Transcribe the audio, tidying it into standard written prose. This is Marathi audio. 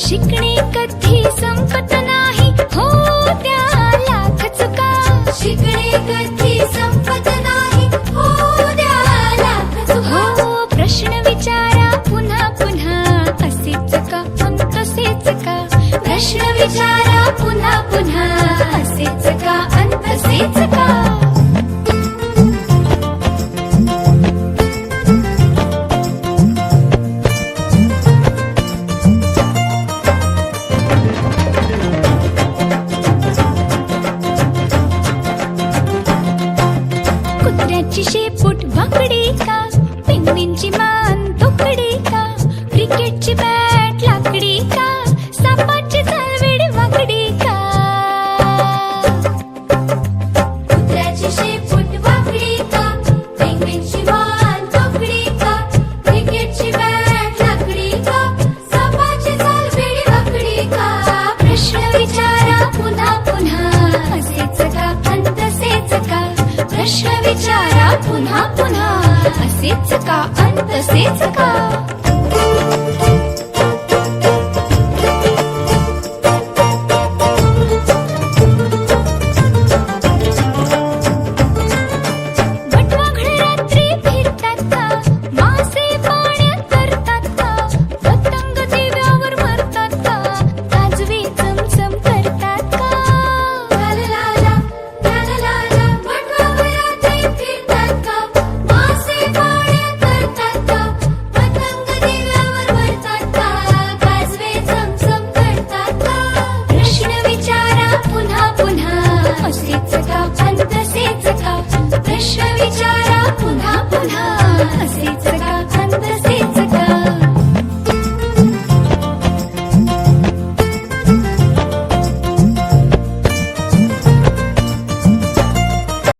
शिकणे कधी संपत नाही हो द्या लाख चुका शिकणे कधी संपत नाही हो द्या लाख चुका हो प्रश्न विचारा पुन्हा पुन्हा असेच का अन तसेच का प्रश्न विचारा पुन्हा पुन्हा असेच का अन तसेच का कुत्र्याची शेपूट वाकडी का पेंग्विनची मान तोकडी का क्रिकेटची बॅट लाकडी का सापाची चालवेड वाकडी का कुत्र्याची शेपूट वाकडी का पेंग्विनची मान तोकडी का क्रिकेटची बॅट लाकडी का सापाची चालवेड वाकडी का प्रश्न विचारा पुन्हा पुन्हा असेच का अन तसेच का प्रश्न विचारा पुन्हा पुन्हा असेच का अन तसेच का